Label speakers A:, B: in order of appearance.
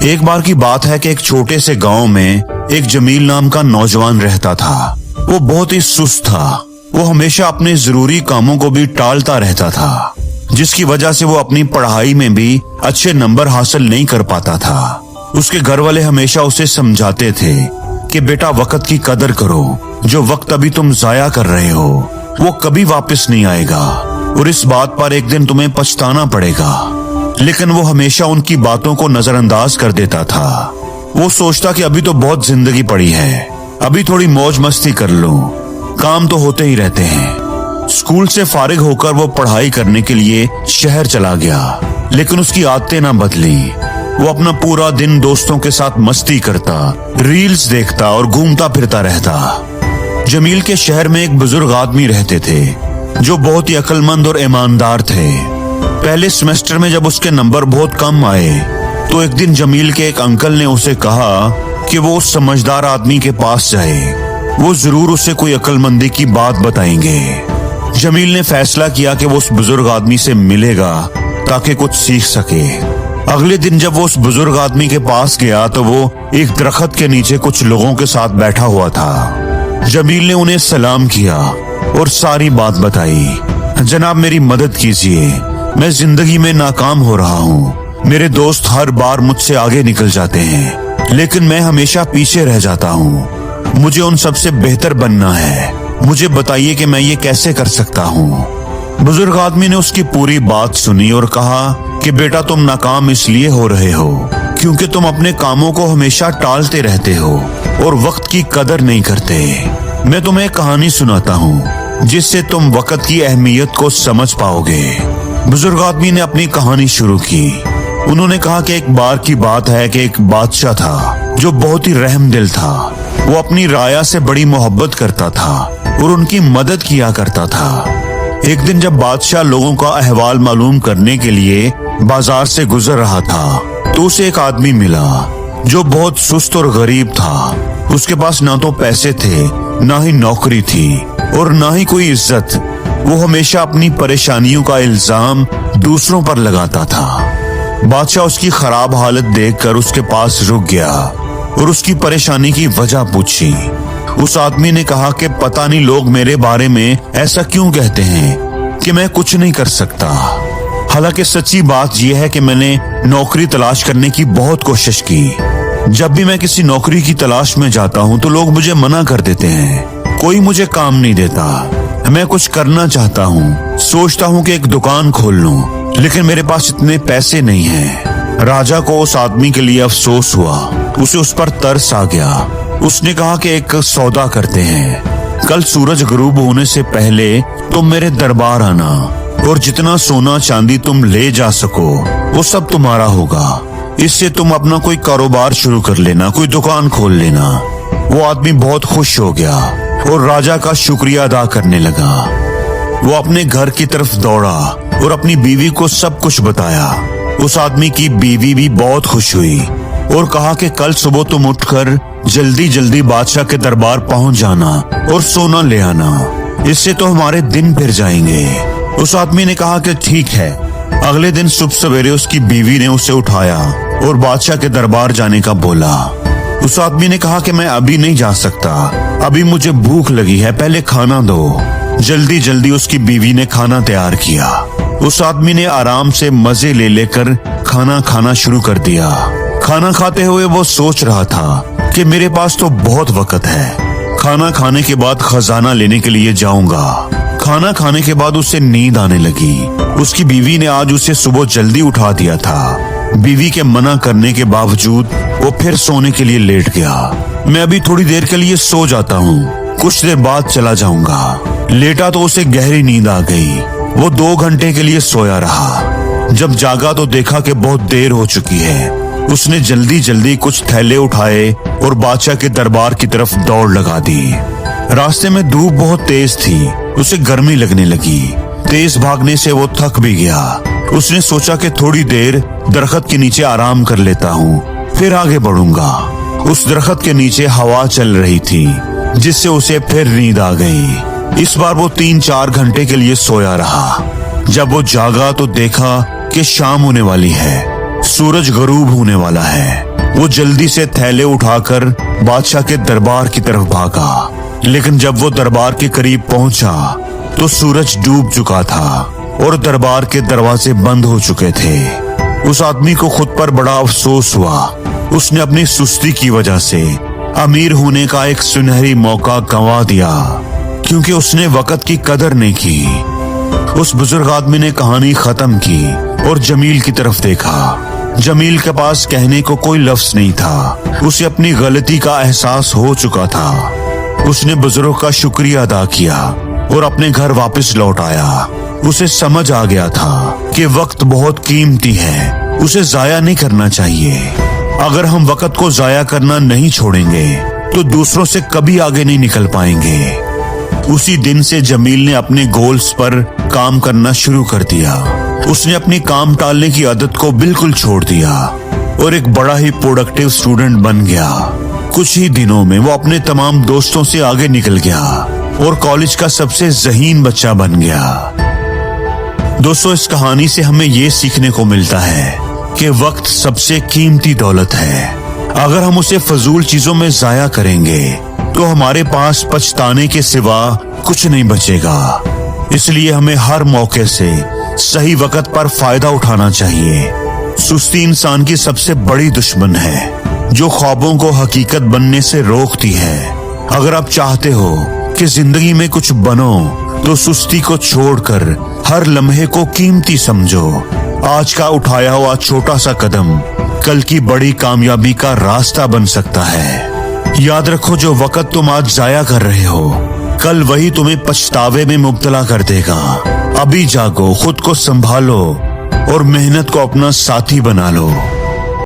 A: एक बार की बात है कि एक छोटे से गांव में एक जमील नाम का नौजवान रहता था। वो बहुत ही सुस्त था। वो हमेशा अपने जरूरी कामों को भी टालता रहता था, जिसकी वजह से वो अपनी पढ़ाई में भी अच्छे नंबर हासिल नहीं कर पाता था। उसके घर वाले हमेशा उसे समझाते थे कि बेटा वक्त की कदर करो, जो वक्त अभी तुम जाया कर रहे हो वो कभी वापस नहीं आएगा और इस बात पर एक दिन तुम्हें पछताना पड़ेगा। लेकिन वो हमेशा उनकी बातों को नजरअंदाज कर देता था। वो सोचता कि अभी तो बहुत जिंदगी पड़ी है, अभी थोड़ी मौज मस्ती कर लूं, काम तो होते ही रहते हैं। स्कूल से फारिग होकर वो पढ़ाई करने के लिए शहर चला गया, लेकिन उसकी आदतें ना बदली। वो अपना पूरा दिन दोस्तों के साथ मस्ती करता, रील्स देखता और घूमता फिरता रहता। जमील के शहर में एक बुजुर्ग आदमी रहते थे जो बहुत ही अक्लमंद और ईमानदार थे। पहले सेमेस्टर में जब उसके नंबर बहुत कम आए तो एक दिन जमील के एक अंकल ने उसे कहा कि वो उस समझदार आदमी के पास जाए, वो जरूर उसे कोई अक्लमंदी की बात बताएंगे। जमील ने फैसला किया कि वो उस बुजुर्ग आदमी से मिलेगा ताकि कुछ सीख सके। अगले दिन जब वो उस बुजुर्ग आदमी के पास गया तो वो एक दरख्त के नीचे कुछ लोगों के साथ बैठा हुआ था। जमील ने उन्हें सलाम किया और सारी बात बताई। जनाब मेरी मदद कीजिए, मैं जिंदगी में नाकाम हो रहा हूँ। मेरे दोस्त हर बार मुझसे आगे निकल जाते हैं, लेकिन मैं हमेशा पीछे रह जाता हूँ। मुझे उन सबसे बेहतर बनना है, मुझे बताइए कि मैं ये कैसे कर सकता हूँ। बुजुर्ग आदमी ने उसकी पूरी बात सुनी और कहा कि बेटा तुम नाकाम इसलिए हो रहे हो क्योंकि तुम अपने कामों को हमेशा टालते रहते हो और वक्त की कदर नहीं करते। मैं तुम्हें एक कहानी सुनाता हूँ जिससे तुम वक्त की अहमियत को समझ पाओगे। बुजुर्ग आदमी ने अपनी कहानी शुरू की। उन्होंने कहा कि एक बार की बात है कि एक बादशाह था जो बहुत ही रहमदिल था। वो अपनी राया से बड़ी मोहब्बत करता था और उनकी मदद किया करता था। एक दिन जब बादशाह लोगों का अहवाल मालूम करने के लिए बाजार से गुजर रहा था तो उसे एक आदमी मिला जो बहुत सुस्त और गरीब था। उसके पास ना तो पैसे थे, ना ही नौकरी थी और ना ही कोई इज्जत। वो हमेशा अपनी परेशानियों का इल्जाम दूसरों पर लगाता था। बादशाह उसकी खराब हालत देखकर उसके पास रुक गया और उसकी परेशानी की वजह पूछी। उस आदमी ने कहा कि पता नहीं लोग मेरे बारे में ऐसा क्यों कहते हैं कि मैं कुछ नहीं कर सकता। हालांकि सच्ची बात यह है कि मैंने नौकरी तलाश करने की बहुत कोशिश की। जब भी मैं किसी नौकरी की तलाश में जाता हूँ तो लोग मुझे मना कर देते हैं, कोई मुझे काम नहीं देता। मैं कुछ करना चाहता हूँ, सोचता हूँ कि एक दुकान खोल लूँ, लेकिन मेरे पास इतने पैसे नहीं हैं। राजा को उस आदमी के लिए अफसोस हुआ, उसे उस पर तरस आ गया। उसने कहा कि एक सौदा करते हैं, कल सूरज गुरूब होने से पहले तुम मेरे दरबार आना और जितना सोना चांदी तुम ले जा सको वो सब तुम्हारा होगा। इससे तुम अपना कोई कारोबार शुरू कर लेना, कोई दुकान खोल लेना। वो आदमी बहुत खुश हो गया और राजा का शुक्रिया अदा करने लगा। वो अपने घर की तरफ दौड़ा और अपनी बीवी को सब कुछ बताया। उस आदमी की बीवी भी बहुत खुश हुई और कहा कि कल सुबह तुम उठकर जल्दी जल्दी बादशाह के दरबार पहुंच जाना और सोना ले आना, इससे तो हमारे दिन फिर जाएंगे। उस आदमी ने कहा कि ठीक है। अगले दिन सुबह सवेरे उसकी बीवी ने उसे उठाया और बादशाह के दरबार जाने का बोला। उस आदमी ने कहा कि मैं अभी नहीं जा सकता, अभी मुझे भूख लगी है, पहले खाना दो। जल्दी जल्दी उसकी बीवी ने खाना तैयार किया। उस आदमी ने आराम से मजे ले लेकर खाना खाना शुरू कर दिया। खाना खाते हुए वो सोच रहा था कि मेरे पास तो बहुत वक्त है, खाना खाने के बाद खजाना लेने के लिए जाऊंगा। खाना खाने के बाद उसे नींद आने लगी। उसकी बीवी ने आज उसे सुबह जल्दी उठा दिया था। बीवी के मना करने के बावजूद वो फिर सोने के लिए लेट गया। मैं अभी थोड़ी देर के लिए सो जाता हूँ, कुछ देर बाद चला जाऊंगा। लेटा तो उसे गहरी नींद आ गई। वो 2 घंटे के लिए सोया रहा। जब जागा तो देखा कि बहुत देर हो चुकी है। उसने जल्दी जल्दी कुछ थैले उठाए और बादशाह के दरबार की तरफ दौड़ लगा दी। रास्ते में धूप बहुत तेज थी, उसे गर्मी लगने लगी। तेज भागने से वो थक भी गया। उसने सोचा कि थोड़ी देर दरख्त के नीचे आराम कर लेता हूँ, फिर आगे बढ़ूंगा। उस दरख्त के नीचे हवा चल रही थी, जिससे उसे फिर नींद आ गई। इस बार वो 3-4 घंटे के लिए सोया रहा। जब वो जागा तो देखा कि शाम होने वाली है, सूरज गरूब होने वाला है। वो जल्दी से थैले उठाकर बादशाह के दरबार की तरफ भागा, लेकिन जब वो दरबार के करीब पहुंचा तो सूरज डूब चुका था और दरबार के दरवाजे बंद हो चुके थे। उस आदमी को खुद पर बड़ा अफसोस हुआ। उसने अपनी सुस्ती की वजह से अमीर होने का एक सुनहरी मौका गंवा दिया, क्योंकि उसने वक्त की कदर नहीं की। उस बुजुर्ग आदमी ने कहानी खत्म की और जमील की तरफ देखा। जमील के पास कहने को कोई लफ्ज नहीं था। उसे अपनी गलती का एहसास हो चुका था। उसने बुजुर्ग का शुक्रिया अदा किया और अपने घर वापस लौट आया। उसे समझ आ गया था कि वक्त बहुत कीमती है, उसे जाया नहीं करना चाहिए। अगर हम वक्त को जाया करना नहीं छोड़ेंगे तो दूसरों से कभी आगे नहीं निकल पाएंगे। उसी दिन से जमील ने अपने गोल्स पर काम करना शुरू कर दिया। उसने अपनी काम टालने की आदत को बिल्कुल छोड़ दिया और एक बड़ा ही प्रोडक्टिव स्टूडेंट बन गया। कुछ ही दिनों में वो अपने तमाम दोस्तों से आगे निकल गया और कॉलेज का सबसे ज़हीन बच्चा बन गया। दोस्तों, इस कहानी से हमें ये सीखने को मिलता है कि वक्त सबसे कीमती दौलत है। अगर हम उसे फजूल चीजों में जाया करेंगे तो हमारे पास पछताने के सिवा कुछ नहीं बचेगा। इसलिए हमें हर मौके से सही वक्त पर फायदा उठाना चाहिए। सुस्ती इंसान की सबसे बड़ी दुश्मन है, जो ख्वाबों को हकीकत बनने से रोकती है। अगर आप चाहते हो कि जिंदगी में कुछ बनो तो सुस्ती को छोड़कर हर लम्हे को कीमती समझो। आज का उठाया हुआ छोटा सा कदम कल की बड़ी कामयाबी का रास्ता बन सकता है। याद रखो, जो वक्त तुम आज जाया कर रहे हो कल वही तुम्हें पछतावे में मुब्तला कर देगा। अभी जागो, खुद को संभालो और मेहनत को अपना साथी बना लो।